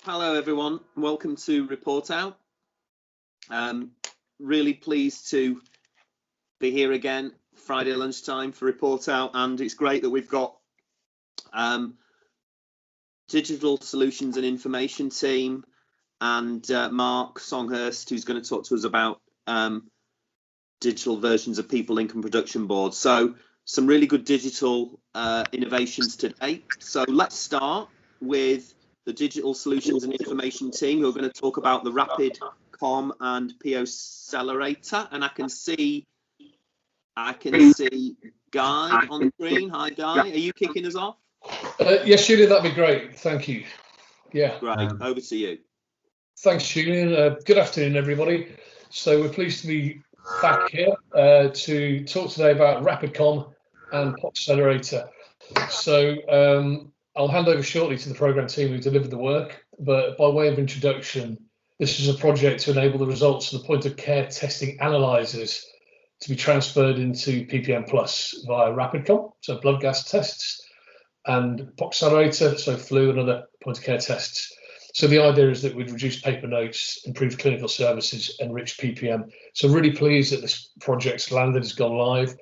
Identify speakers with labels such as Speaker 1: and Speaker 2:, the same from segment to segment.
Speaker 1: Hello everyone, welcome to Report Out. Really pleased to be here again Friday lunchtime for Report Out, and it's great that we've got Digital Solutions and Information team and Mark Songhurst, who's going to talk to us about digital versions of People Income Production Board. So some really good digital innovations today. So let's start with the Digital Solutions and Information team, who are going to talk about the Rapid Com and POCcelerator. And I can see Guy on the screen. Hi Guy, are you kicking us off?
Speaker 2: Yes, Julian, that'd be great. Thank you. Yeah.
Speaker 1: Great, over to you.
Speaker 2: Thanks, Julian. Good afternoon, everybody. So we're pleased to be back here to talk today about Rapid Com and POCcelerator. So I'll hand over shortly to the programme team who delivered the work, but by way of introduction, this is a project to enable the results of the point of care testing analyzers to be transferred into PPM Plus via RapidCom, so blood gas tests, and POCcelerator, so flu and other point of care tests. So the idea is that we'd reduce paper notes, improve clinical services, enrich PPM. So really pleased that this project's landed, has gone live.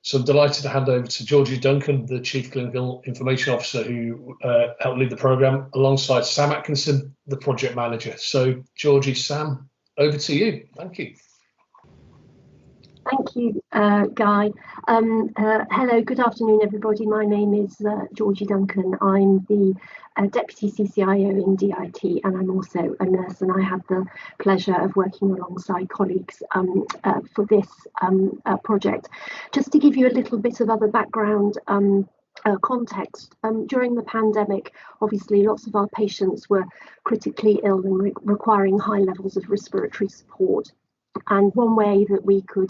Speaker 2: So I'm delighted to hand over to Georgie Duncan, the Chief Clinical Information Officer, who helped lead the programme, alongside Sam Atkinson, the Project Manager. So Georgie, Sam, over to you. Thank you.
Speaker 3: Thank you, Guy. Hello, good afternoon, everybody. My name is Georgie Duncan. I'm the Deputy CCIO in DIT, and I'm also a nurse, and I had the pleasure of working alongside colleagues for this project. Just to give you a little bit of other background context, during the pandemic, obviously lots of our patients were critically ill and requiring high levels of respiratory support. And one way that we can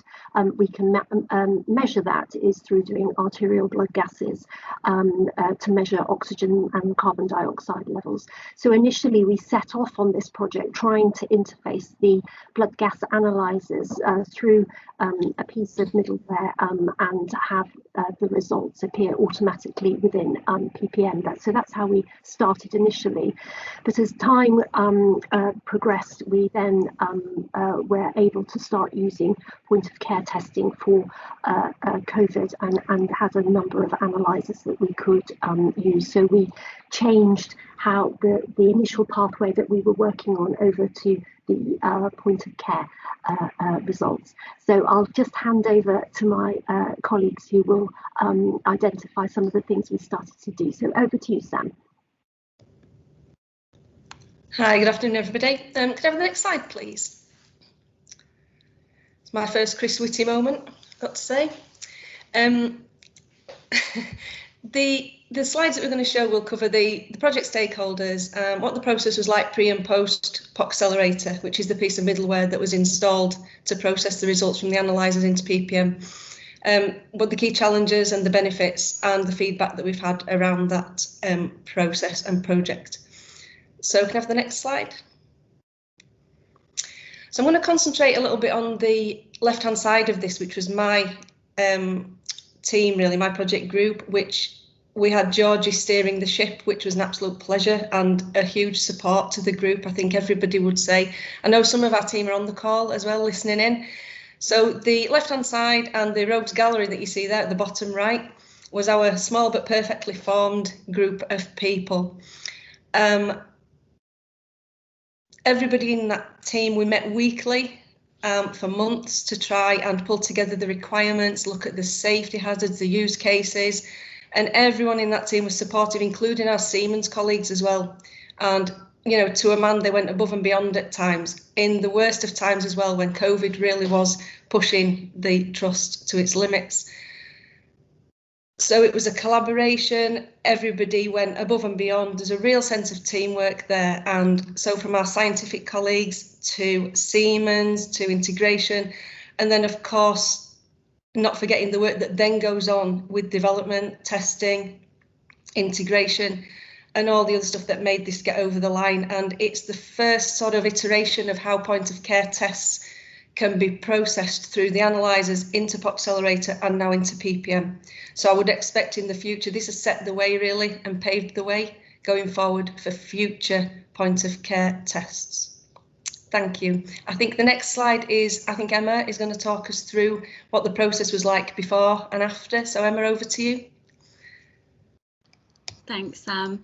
Speaker 3: measure that is through doing arterial blood gases to measure oxygen and carbon dioxide levels. So initially we set off on this project trying to interface the blood gas analyzers through a piece of middleware and have the results appear automatically within PPM. So that's how we started initially. But as time progressed, we then were able to start using point of care testing for COVID and had a number of analyzers that we could use. So we changed how the initial pathway that we were working on over to the point of care results. So I'll just hand over to my colleagues who will identify some of the things we started to do. So over to you, Sam.
Speaker 4: Hi, good afternoon, everybody. Could I have the next slide, please? It's my first Chris Whitty moment, I've got to say. The slides that we're going to show will cover the project stakeholders, what the process was like pre and post POCcelerator, which is the piece of middleware that was installed to process the results from the analyzers into PPM, what the key challenges and the benefits and the feedback that we've had around that process and project. So can I have the next slide? So I'm going to concentrate a little bit on the left-hand side of this, which was my team, really, my project group, which we had Georgie steering the ship, which was an absolute pleasure and a huge support to the group, I think everybody would say. I know some of our team are on the call as well, listening in. So the left-hand side and the rogues gallery that you see there at the bottom right was our small but perfectly formed group of people. Everybody in that team, we met weekly for months to try and pull together the requirements, look at the safety hazards, the use cases, and everyone in that team was supportive, including our Siemens colleagues as well. And, you know, to a man, they went above and beyond at times, in the worst of times as well, when COVID really was pushing the trust to its limits. So it was a collaboration, everybody went above and beyond. There's a real sense of teamwork there. And so from our scientific colleagues to Siemens to integration, and then of course, not forgetting the work that then goes on with development, testing, integration, and all the other stuff that made this get over the line. And it's the first sort of iteration of how point of care tests can be processed through the analyzers into POCcelerator and now into PPM. So I would expect in the future, this has set the way really and paved the way going forward for future point of care tests. Thank you. I think the next slide is, I think Emma is going to talk us through what the process was like before and after. So Emma, over to you.
Speaker 5: Thanks, Sam.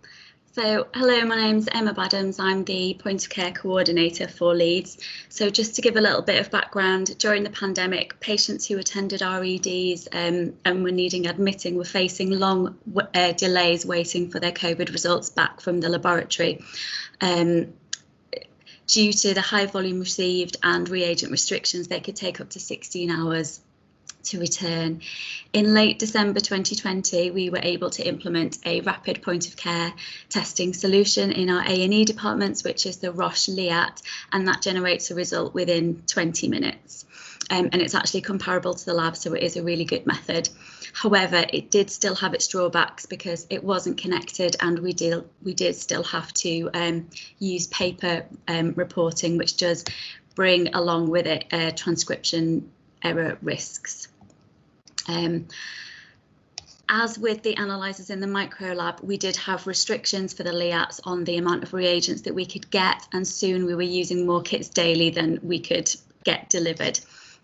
Speaker 5: So, hello, my name's Emma Badams. I'm the point of care coordinator for Leeds. So just to give a little bit of background, during the pandemic, patients who attended REDs and were needing admitting were facing long delays waiting for their COVID results back from the laboratory. Due to the high volume received and reagent restrictions, they could take up to 16 hours to return. In late December 2020, we were able to implement a rapid point of care testing solution in our A&E departments, which is the Roche Liat, and that generates a result within 20 minutes. And it's actually comparable to the lab, so it is a really good method. However, it did still have its drawbacks because it wasn't connected, and we did still have to use paper reporting, which does bring along with it transcription error risks. As with the analyzers in the micro lab, we did have restrictions for the Liats on the amount of reagents that we could get, and soon we were using more kits daily than we could get delivered.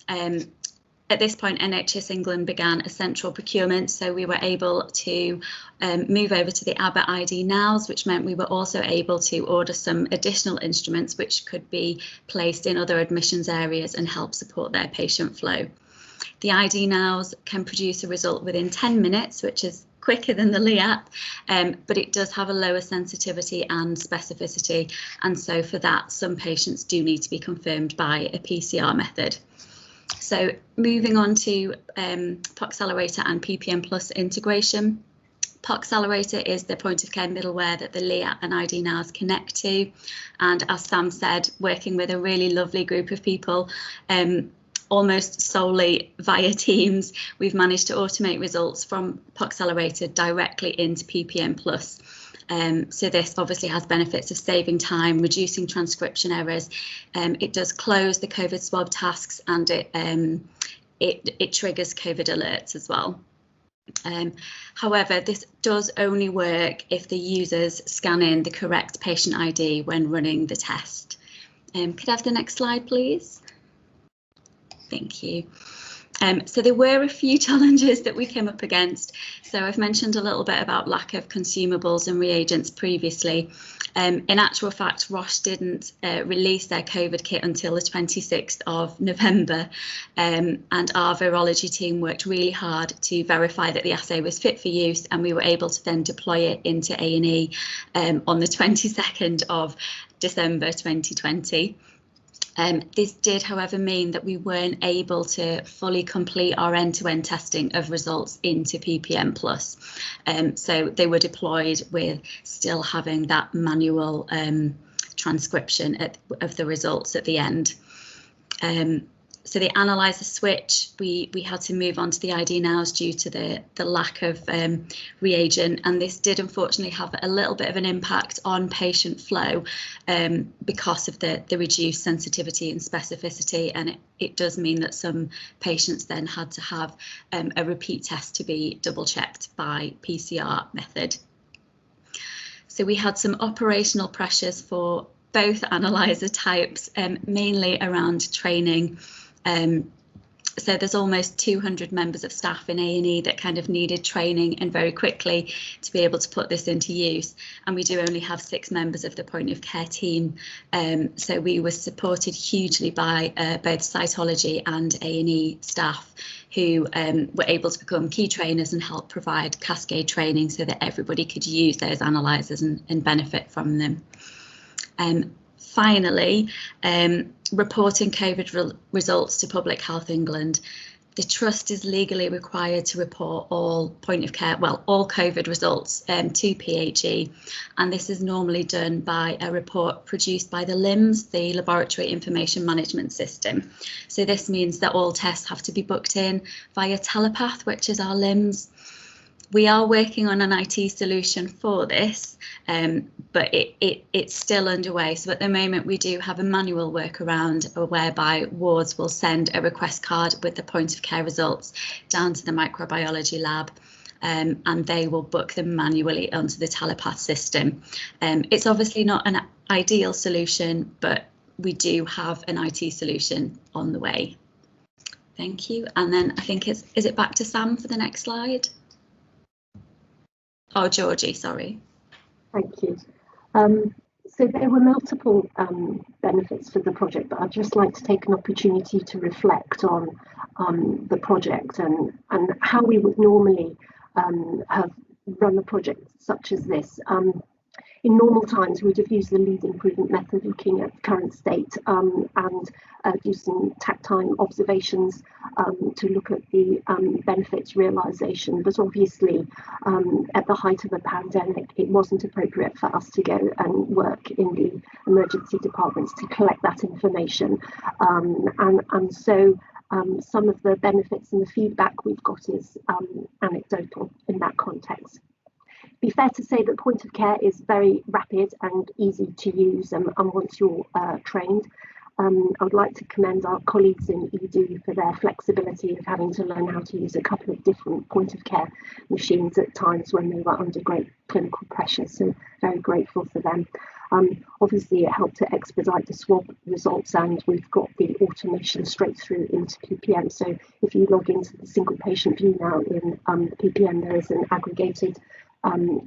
Speaker 5: At this point, NHS England began a central procurement, so we were able to move over to the Abbott ID Nows, which meant we were also able to order some additional instruments which could be placed in other admissions areas and help support their patient flow. The ID Nows can produce a result within 10 minutes, which is quicker than the Liat, but it does have a lower sensitivity and specificity, and so for that some patients do need to be confirmed by a PCR method. So moving on to POCcelerator and PPM Plus integration. POCcelerator is the point of care middleware that the Liat and ID Nows connect to, and as Sam said, working with a really lovely group of people, almost solely via Teams, we've managed to automate results from POCcelerator directly into PPM Plus. So this obviously has benefits of saving time, reducing transcription errors. It does close the COVID swab tasks, and it triggers COVID alerts as well. However, this does only work if the users scan in the correct patient ID when running the test. Could I have the next slide, please? Thank you. So there were a few challenges that we came up against. So I've mentioned a little bit about lack of consumables and reagents previously. In actual fact, Roche didn't release their COVID kit until the 26th of November, and our virology team worked really hard to verify that the assay was fit for use, and we were able to then deploy it into A&E on the 22nd of December 2020. This did, however, mean that we weren't able to fully complete our end-to-end testing of results into PPM Plus. So they were deployed with still having that manual transcription of the results at the end. So the analyzer switch, we had to move on to the ID Nows due to the lack of reagent, and this did unfortunately have a little bit of an impact on patient flow because of the reduced sensitivity and specificity, and it does mean that some patients then had to have a repeat test to be double checked by PCR method. So we had some operational pressures for both analyzer types, mainly around training. So there's almost 200 members of staff in A&E that kind of needed training and very quickly to be able to put this into use. And we do only have 6 members of the point of care team. So we were supported hugely by both cytology and A&E staff who were able to become key trainers and help provide cascade training so that everybody could use those analyzers and benefit from them. Finally, reporting COVID results to Public Health England. The Trust is legally required to report all point of care, well, all COVID results to PHE, and this is normally done by a report produced by the LIMS, the Laboratory Information Management System. So this means that all tests have to be booked in via Telepath, which is our LIMS. We are working on an IT solution for this, but it's still underway. So at the moment, we do have a manual workaround whereby wards will send a request card with the point of care results down to the microbiology lab. and they will book them manually onto the telepath system. It's obviously not an ideal solution, but we do have an IT solution on the way. Thank you. And then I think is it back to Sam for the next slide? Oh, Georgie, sorry.
Speaker 3: Thank you. So there were multiple benefits for the project, but I'd just like to take an opportunity to reflect on the project and how we would normally have run a project such as this. In normal times, we'd have used the lead improvement method, looking at current state and do some tactile observations to look at the benefits realisation. But obviously, at the height of a pandemic, it wasn't appropriate for us to go and work in the emergency departments to collect that information. And so some of the benefits and the feedback we've got is anecdotal in that context. Be fair to say that point of care is very rapid and easy to use, and once you're trained. I would like to commend our colleagues in ED for their flexibility of having to learn how to use a couple of different point of care machines at times when they were under great clinical pressure, so very grateful for them. Obviously it helped to expedite the swab results, and we've got the automation straight through into PPM. So if you log into the single patient view now in PPM, there is an aggregated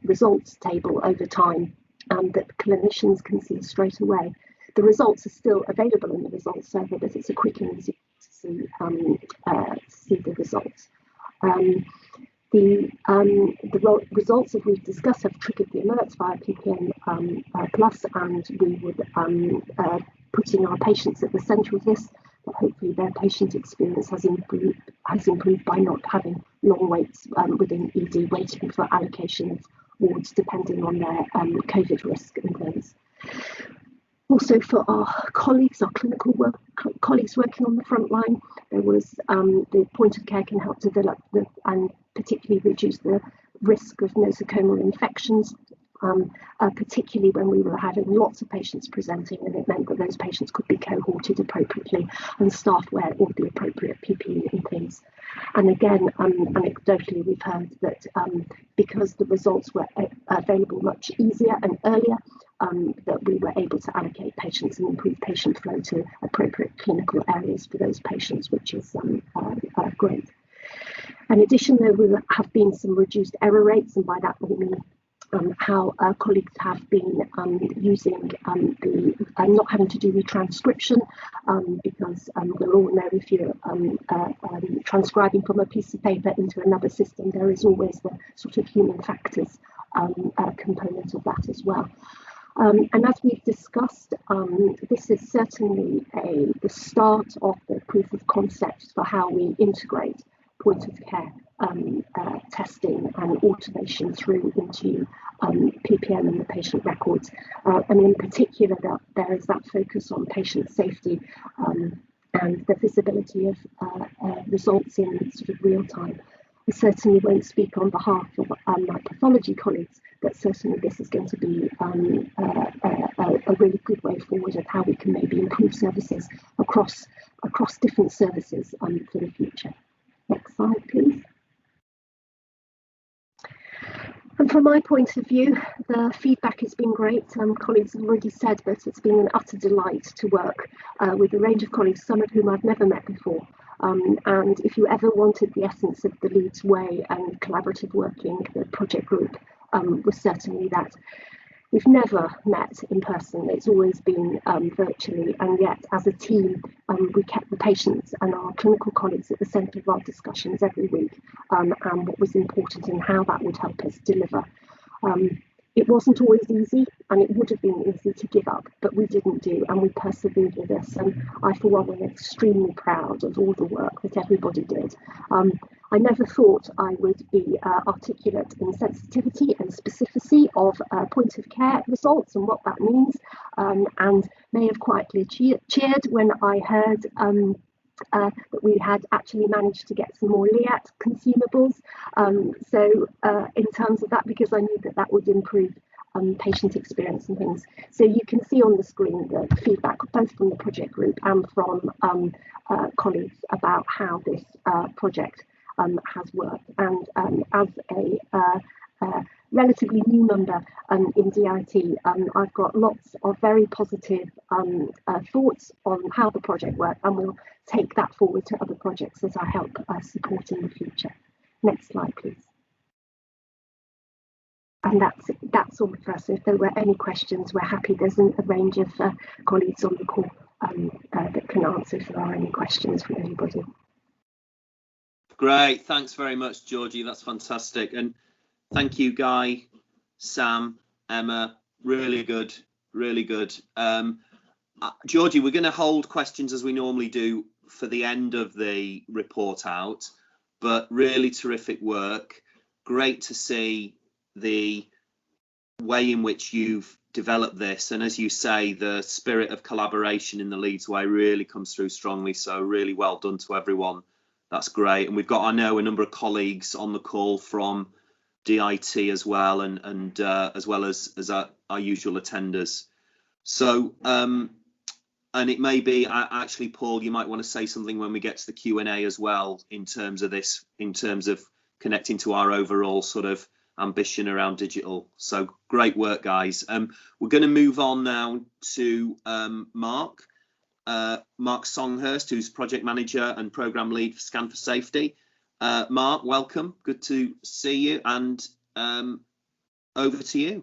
Speaker 3: results table over time that clinicians can see straight away. The results are still available in the results server, but it's a quick and easy to see the results. The results, as we've discussed, have triggered the alerts via PPM Plus, and we would put in our patients at the centre of this. But hopefully their patient experience has improved by not having long waits within ED, waiting for allocation of wards depending on their COVID risk and things. Also for our colleagues, our clinical colleagues working on the front line, there was the point of care can help develop and particularly reduce the risk of nosocomial infections, particularly when we were having lots of patients presenting, and it meant that those patients could be cohorted appropriately and staff wear all the appropriate PPE and things. And again, anecdotally, we've heard that because the results were available much easier and earlier, that we were able to allocate patients and improve patient flow to appropriate clinical areas for those patients, which is great. In addition, there will have been some reduced error rates, and by that we mean how colleagues have been using not having to do retranscription, because we'll all know if you're transcribing from a piece of paper into another system, there is always the sort of human factors component of that as well. And as we've discussed, this is certainly the start of the proof of concept for how we integrate point of care testing and automation through into PPM and the patient records. And in particular, that there is that focus on patient safety and the visibility of results in sort of real time. I certainly won't speak on behalf of my pathology colleagues, but certainly this is going to be a really good way forward of how we can maybe improve services across different services for the future. Next slide, please. And from my point of view, the feedback has been great. Colleagues have already said that it's been an utter delight to work with a range of colleagues, some of whom I've never met before. And if you ever wanted the essence of the Leeds way and collaborative working, the project group was certainly that. We've never met in person, it's always been virtually, and yet as a team we kept the patients and our clinical colleagues at the centre of our discussions every week, and what was important and how that would help us deliver. It wasn't always easy, and it would have been easy to give up, but we didn't do, and we persevered with this, and I for one am extremely proud of all the work that everybody did. I never thought I would be articulate in sensitivity and specificity of point of care results and what that means, and may have quietly cheered when I heard that we had actually managed to get some more LEAT consumables. So in terms of that, because I knew that that would improve patient experience and things. So you can see on the screen the feedback both from the project group and from colleagues about how this project has worked. And as a relatively new member in DIT, I've got lots of very positive thoughts on how the project worked, and we'll take that forward to other projects as I help support in the future. Next slide, please. And that's all for us. If there were any questions, we're happy. There's a range of colleagues on the call that can answer if there are any questions from anybody.
Speaker 1: Great, thanks very much, Georgie. That's fantastic. And thank you, Guy, Sam, Emma. Really good, really good. Georgie, we're going to hold questions as we normally do for the end of the report out, but really terrific work. Great to see the way in which you've developed this, and as you say, the spirit of collaboration in the Leeds way really comes through strongly. So really well done to everyone. That's great. And we've got, I know, a number of colleagues on the call from DIT as well, and as well as our usual attenders. So and it may be actually, Paul, you might want to say something when we get to the Q&A as well, in terms of this, in terms of connecting to our overall sort of ambition around digital. So great work, guys. We're going to move on now to Mark Songhurst, who's project manager and program lead for Scan for Safety. Mark, welcome. Good to see you, and over to you.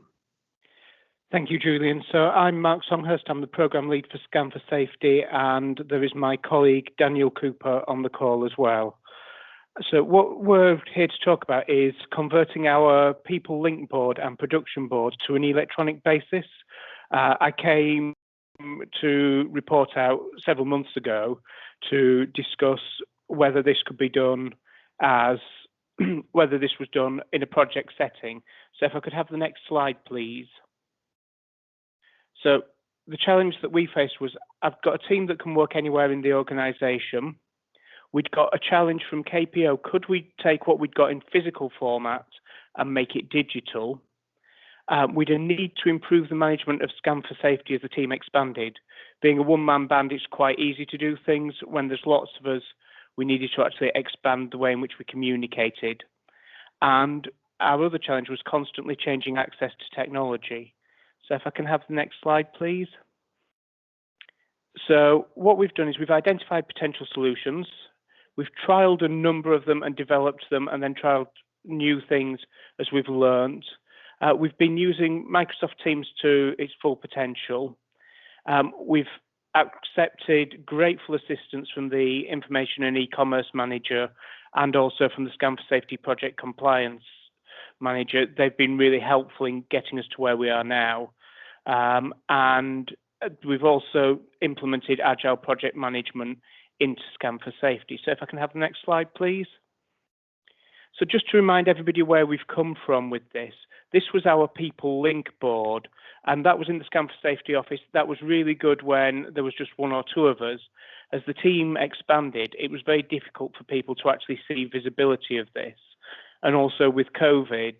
Speaker 6: Thank you, Julian. So I'm Mark Songhurst. I'm the program lead for Scan for Safety, and there is my colleague Daniel Cooper on the call as well. So what we're here to talk about is converting our people link board and production board to an electronic basis. I came to report out several months ago to discuss whether this could be done as whether this was done in a project setting. So if I could have the next slide, please. So the challenge that we faced was, I've got a team that can work anywhere in the organisation. We'd got a challenge from KPO. Could we take what we'd got in physical format and make it digital? We'd a need to improve the management of Scan for Safety as the team expanded. Being a one-man band, it's quite easy to do things. When there's lots of us, we needed to actually expand the way in which we communicated. And our other challenge was constantly changing access to technology. So if I can have the next slide, please. So what we've done is we've identified potential solutions. We've trialed a number of them and developed them, and then trialed new things as we've learned. We've been using Microsoft Teams to its full potential. We've accepted grateful assistance from the Information and E-commerce Manager, and also from the Scan for Safety Project Compliance Manager. They've been really helpful in getting us to where we are now. And we've also implemented Agile project management into Scan for Safety. So if I can have the next slide, please. So just to remind everybody where we've come from with this, this was our people link board, and that was in the Scan for Safety office. That was really good when there was just one or two of us. As the team expanded, it was very difficult for people to actually see visibility of this. And also with COVID,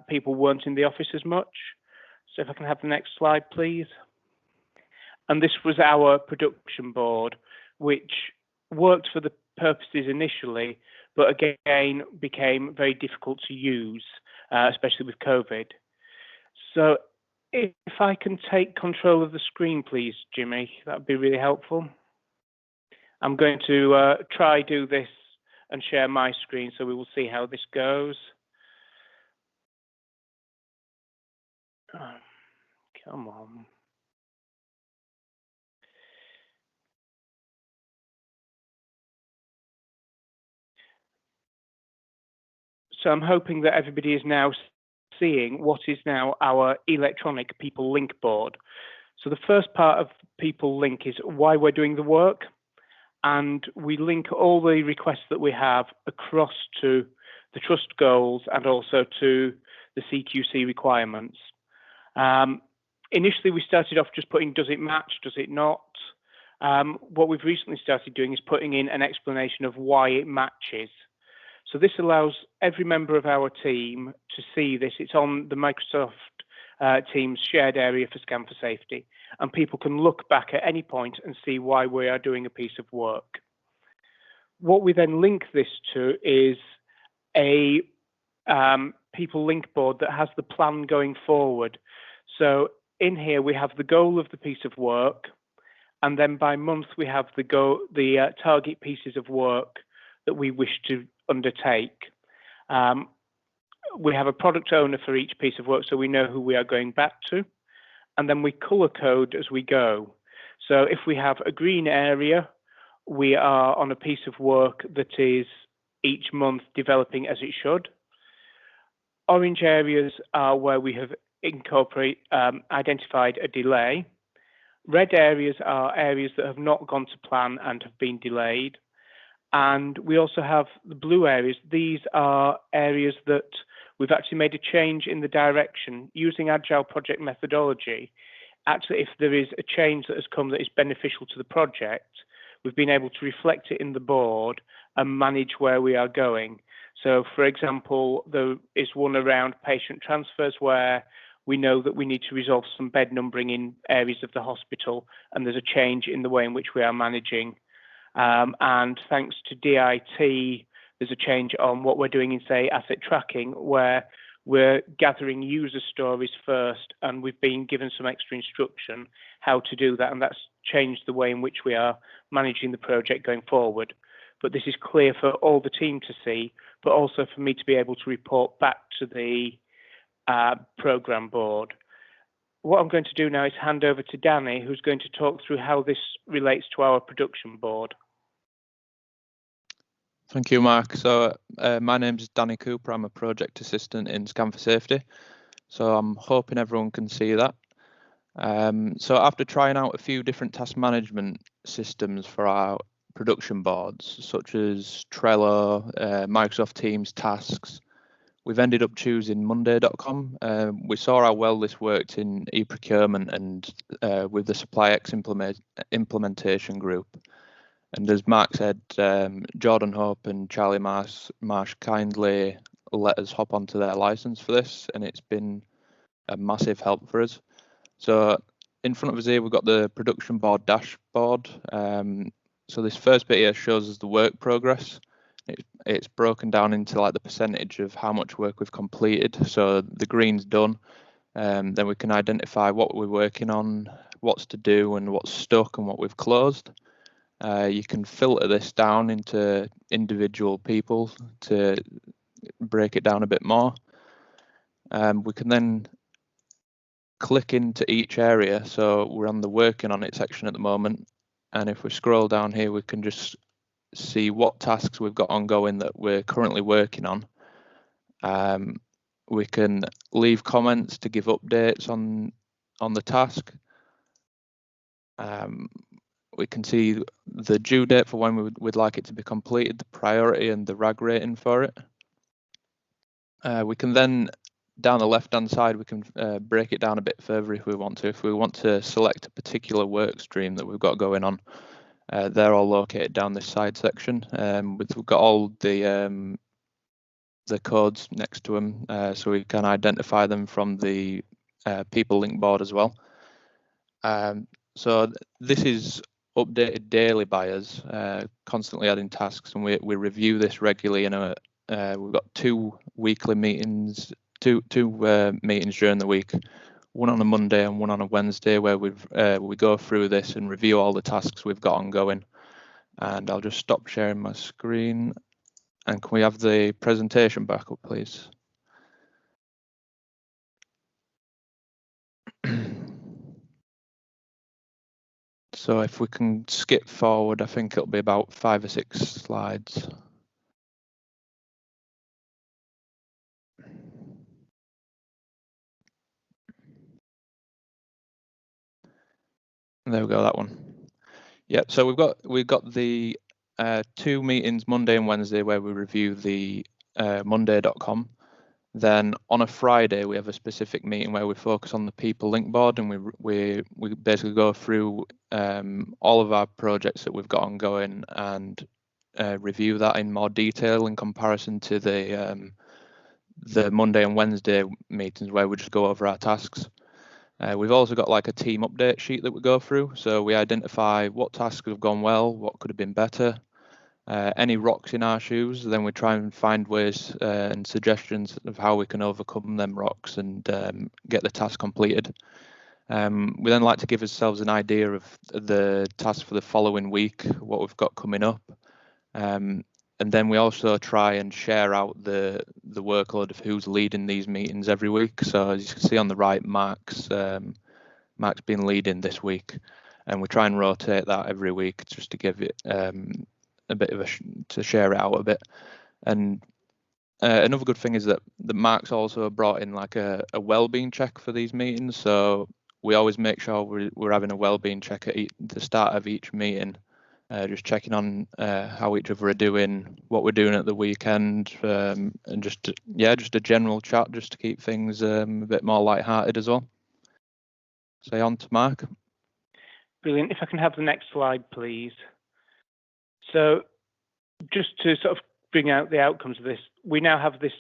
Speaker 6: people weren't in the office as much. So if I can have the next slide, please. And this was our production board, which worked for the purposes initially, but again became very difficult to use, especially with COVID. So if I can take control of the screen, please, Jimmy, that would be really helpful. I'm going to try do this and share my screen, so we will see how this goes. Oh, come on. So I'm hoping that everybody is now seeing what is now our electronic people link board. So the first part of people link is why we're doing the work. And we link all the requests that we have across to the trust goals and also to the CQC requirements. Initially, we started off just putting, does it match, does it not? What we've recently started doing is putting in an explanation of why it matches. So this allows every member of our team to see this. It's on the Microsoft Teams shared area for Scan for Safety, and people can look back at any point and see why we are doing a piece of work. what we then link this to is a people link board that has the plan going forward. So in here we have the goal of the piece of work, and then by month we have the target pieces of work that we wish to undertake. We have a product owner for each piece of work, so we know who we are going back to, and then we color code as we go. So if we have a green area, we are on a piece of work that is each month developing as it should. Orange areas are where we have identified a delay. Red areas are areas that have not gone to plan and have been delayed. And we also have the blue areas. These are areas that we've actually made a change in the direction using Agile project methodology. Actually, if there is a change that has come that is beneficial to the project, we've been able to reflect it in the board and manage where we are going. So, for example, there is one around patient transfers where we know that we need to resolve some bed numbering in areas of the hospital, and there's a change in the way in which we are managing. And thanks to DIT, there's a change on what we're doing in, say, asset tracking, where we're gathering user stories first, and we've been given some extra instruction how to do that, and that's changed the way in which we are managing the project going forward. But this is clear for all the team to see, but also for me to be able to report back to the program board. What I'm going to do now is hand over to Danny, who's going to talk through how this relates to our production board.
Speaker 7: Thank you, Mark. So my name is Danny Cooper. I'm a project assistant in Scan for Safety. So I'm hoping everyone can see that. So after trying out a few different task management systems for our production boards, such as Trello, Microsoft Teams tasks, we've ended up choosing Monday.com. We saw how well this worked in e-procurement and with the SupplyX implementation group. And as Mark said, Jordan Hope and Charlie Marsh kindly let us hop onto their license for this, and it's been a massive help for us. So in front of us here, we've got the production board dashboard. So this first bit here shows us the work progress. It's broken down into like the percentage of how much work we've completed. So the green's done. Then we can identify what we're working on, what's to do and what's stuck and what we've closed. You can filter this down into individual people to break it down a bit more. We can then click into each area. So we're on the working on it section at the moment. And if we scroll down here, we can just see what tasks we've got ongoing that we're currently working on. We can leave comments to give updates on the task. We can see the due date for when we'd like it to be completed, the priority and the RAG rating for it. We can then, down the left-hand side, we can break it down a bit further if we want to. If we want to select a particular work stream that we've got going on, they're all located down this side section. We've got all the codes next to them, so we can identify them from the people link board as well. So this is updated daily by us, constantly adding tasks, and we review this regularly. We've got two weekly meetings, two meetings during the week, one on a Monday and one on a Wednesday, where we go through this and review all the tasks we've got ongoing. And I'll just stop sharing my screen. And can we have the presentation back up, please? So if we can skip forward, I think it'll be about 5 or 6 slides. There we go, that one. Yep. So we've got the 2 meetings, Monday and Wednesday, where we review the Monday.com. Then on a Friday, we have a specific meeting where we focus on the people link board, and we basically go through all of our projects that we've got ongoing and review that in more detail in comparison to the Monday and Wednesday meetings where we just go over our tasks. We've also got like a team update sheet that we go through, so we identify what tasks have gone well, what could have been better, any rocks in our shoes, then we try and find ways and suggestions of how we can overcome them rocks and get the task completed. We then like to give ourselves an idea of the task for the following week, what we've got coming up. And then we also try and share out the workload of who's leading these meetings every week. So as you can see on the right, Mark's been leading this week, and we try and rotate that every week just to give it a bit of to share it out a bit. And another good thing is that Mark's also brought in like a well-being check for these meetings. So we always make sure we're having a well-being check at the start of each meeting, just checking on how each of us are doing, what we're doing at the weekend, and just a general chat just to keep things a bit more light-hearted as well. So on to Mark.
Speaker 6: Brilliant. If I can have the next slide, please. So just to sort of bring out the outcomes of this, we now have this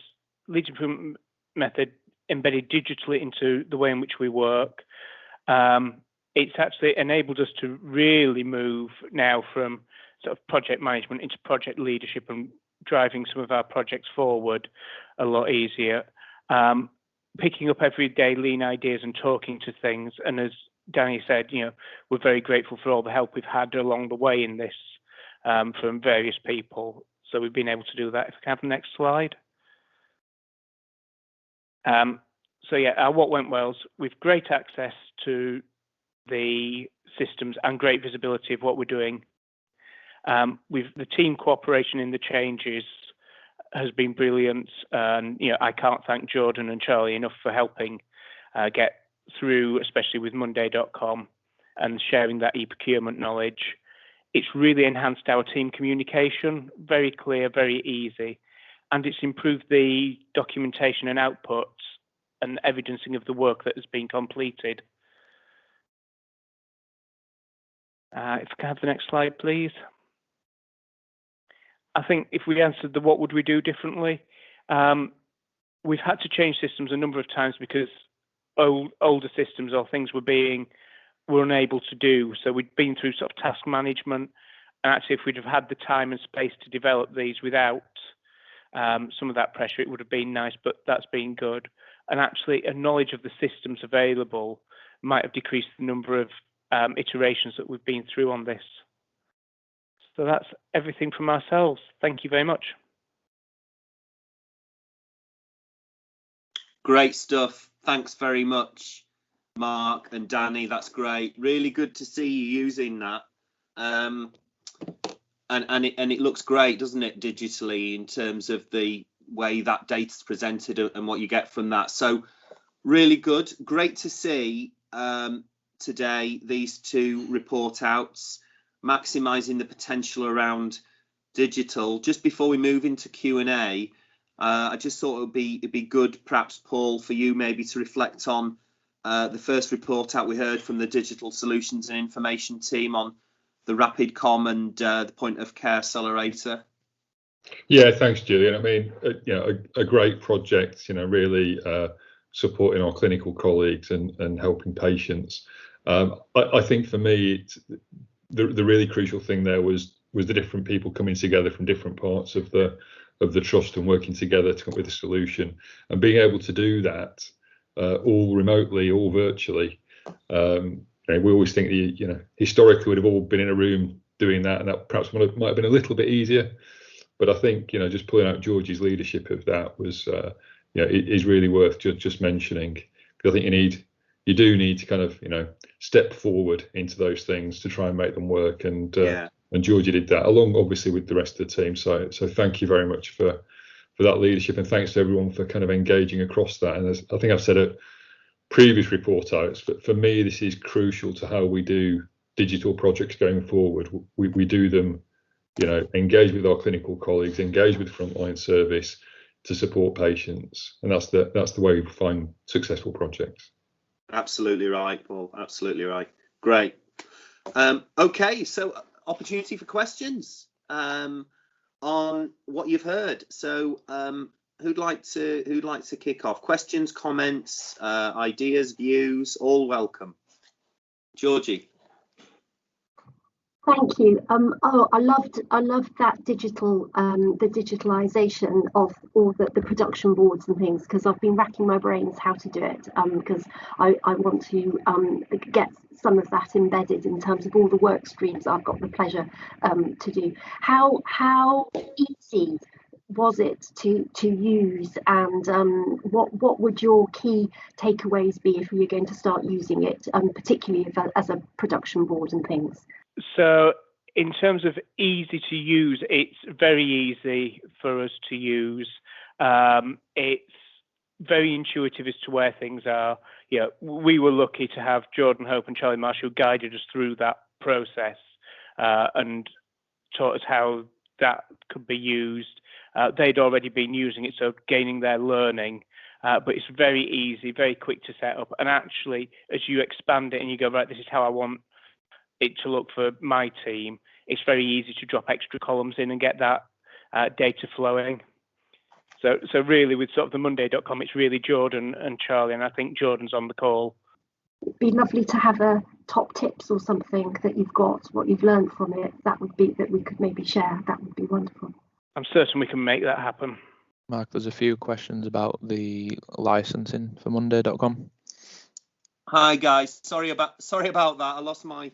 Speaker 6: Leeds improvement method embedded digitally into the way in which we work. It's actually enabled us to really move now from sort of project management into project leadership and driving some of our projects forward a lot easier. Picking up everyday lean ideas and talking to things. And as Danny said, we're very grateful for all the help we've had along the way in this from various people. So we've been able to do that. If I can have the next slide. So yeah, our what went wells, with great access to the systems and great visibility of what we're doing. With the team cooperation in the changes has been brilliant. And I can't thank Jordan and Charlie enough for helping get through, especially with Monday.com and sharing that e-procurement knowledge. It's really enhanced our team communication, very clear, very easy, and it's improved the documentation and outputs and evidencing of the work that has been completed. If I can have the next slide, please. I think if we answered the what would we do differently, we've had to change systems a number of times because older systems or things were unable to do. So we'd been through sort of task management, and actually if we'd have had the time and space to develop these without some of that pressure, it would have been nice, but that's been good. And actually a knowledge of the systems available might have decreased the number of iterations that we've been through on this. So that's everything from ourselves. Thank you very much.
Speaker 1: Great stuff. Thanks very much, Mark and Danny. That's great. Really good to see you using that. And it looks great, doesn't it, digitally, in terms of the way that data's presented and what you get from that. So really good. Great to see today these two report outs, maximising the potential around digital. Just before we move into Q&A, I just thought it'd be good, perhaps, Paul, for you maybe to reflect on the first report out we heard from the Digital Solutions and Information team on the Rapid Com and the Point of Care Accelerator.
Speaker 8: Yeah, thanks, Julian. I mean, a great project, really supporting our clinical colleagues and helping patients. I think for me, the really crucial thing there was the different people coming together from different parts of the trust and working together to come up with a solution, and being able to do that all remotely, all virtually. We always think historically we'd have all been in a room doing that, and that perhaps might have been a little bit easier. But I think just pulling out Georgie's leadership of that was it is really worth just mentioning, because I think you do need to kind of step forward into those things to try and make them work, and Georgie did that along obviously with the rest of the team. So thank you very much for that leadership, and thanks to everyone for kind of engaging across that. And as I think I've said at previous report outs, but for me this is crucial to how we do digital projects going forward. We do them engage with our clinical colleagues, engage with frontline service to support patients, and that's the way we find successful projects.
Speaker 1: Absolutely right, Paul. Absolutely right. Great. Okay, so opportunity for questions on what you've heard. So who'd like to kick off? Questions, comments, ideas, views, all welcome. Georgie.
Speaker 3: Thank you. I loved that digital, the digitalisation of all the production boards and things, because I've been racking my brains how to do it, because I want to get some of that embedded in terms of all the work streams I've got the pleasure to do. How easy was it to use, and what would your key takeaways be if you're going to start using it, particularly as a production board and things?
Speaker 6: So in terms of easy to use, it's very easy for us to use. It's very intuitive as to where things are. Yeah, we were lucky to have Jordan Hope and Charlie Marsh who guided us through that process and taught us how that could be used. They'd already been using it, so gaining their learning. But it's very easy, very quick to set up. And actually, as you expand it and you go, right, this is how I want it to look for my team, it's very easy to drop extra columns in and get that data flowing. So really, with sort of the Monday.com, it's really Jordan and Charlie, and I think Jordan's on the call.
Speaker 3: It'd be lovely to have a top tips or something that you've got, what you've learned from it. That would be, that we could maybe share. That would be wonderful.
Speaker 6: I'm certain we can make that happen.
Speaker 7: Mark, there's a few questions about the licensing for Monday.com.
Speaker 1: Hi guys, sorry about that. I lost my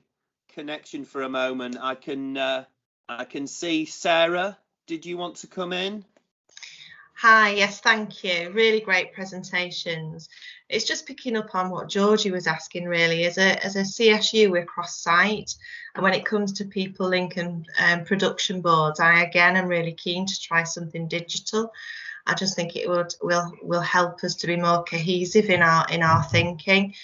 Speaker 1: connection for a moment. I can see Sarah. Did you want to come in?
Speaker 9: Hi, yes, thank you. Really great presentations. It's just picking up on what Georgie was asking, really. As a CSU, we're cross-site, and when it comes to people link and production boards, I again am really keen to try something digital. I just think it will help us to be more cohesive in our thinking.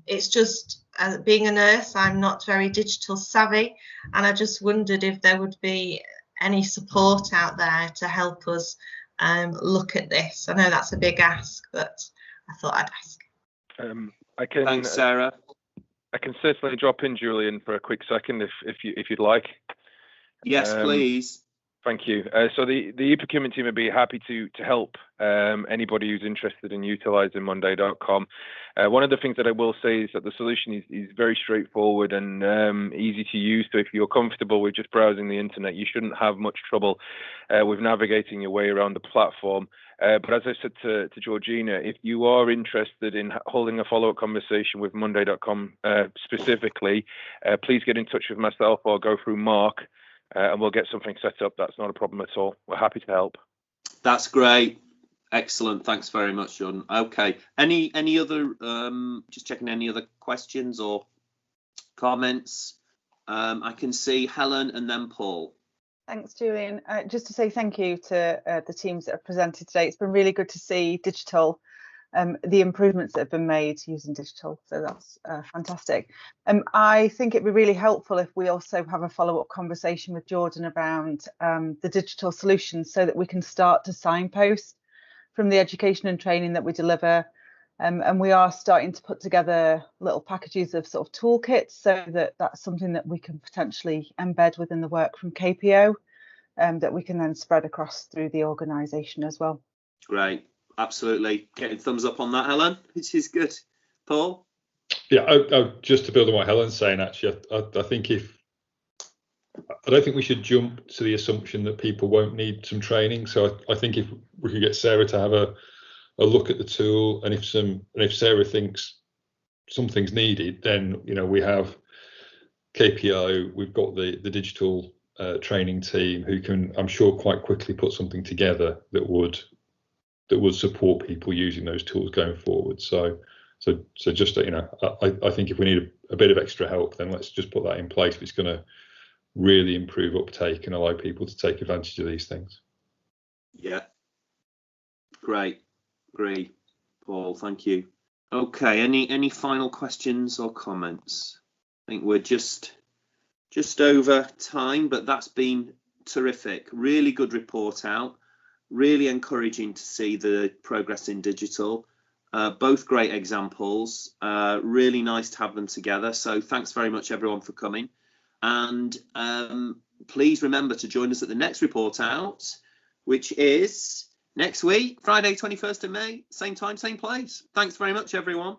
Speaker 9: It's just being a nurse, I'm not very digital savvy, and I just wondered if there would be any support out there to help us look at this. I know that's a big ask, but I thought I'd ask.
Speaker 1: Thanks, Sarah.
Speaker 10: I can certainly drop in, Julian, for a quick second if you'd like.
Speaker 1: Yes, please.
Speaker 10: Thank you. So the e-procurement team would be happy to help anybody who's interested in utilising Monday.com. One of the things that I will say is that the solution is very straightforward and easy to use. So if you're comfortable with just browsing the internet, you shouldn't have much trouble with navigating your way around the platform. But as I said to Georgina, if you are interested in holding a follow-up conversation with Monday.com specifically, please get in touch with myself or go through Mark. And we'll get something set up. That's not a problem at all. We're happy to help.
Speaker 1: That's great. Excellent. Thanks very much, Jordan. Okay. Any other, just checking any other questions or comments? I can see Helen and then Paul.
Speaker 11: Thanks, Julian. Just to say thank you to the teams that have presented today. It's been really good to see digital, the improvements that have been made using digital. So that's fantastic. I think it'd be really helpful if we also have a follow-up conversation with Jordan around the digital solutions, so that we can start to signpost from the education and training that we deliver. And we are starting to put together little packages of sort of toolkits, so that that's something that we can potentially embed within the work from KPO, that we can then spread across through the organisation as well.
Speaker 1: Great. Absolutely. Getting thumbs up on that, Helen, which is good. Paul?
Speaker 8: Yeah, just to build on what Helen's saying, actually, I don't think we should jump to the assumption that people won't need some training. So I think if we could get Sarah to have a look at the tool, and if Sarah thinks something's needed, then we have KPO, we've got the digital training team who can, I'm sure, quite quickly put something together that would support people using those tools going forward. So just I think if we need a bit of extra help, then let's just put that in place. It's going to really improve uptake and allow people to take advantage of these things.
Speaker 1: Yeah, great, Paul. Thank you. Okay, any final questions or comments? I think we're just over time, but that's been terrific. Really good report out. Really encouraging to see the progress in digital. Both great examples. Really nice to have them together. So thanks very much, everyone, for coming. And please remember to join us at the next report out, which is next week, Friday, 21st of May, same time, same place. Thanks very much, everyone.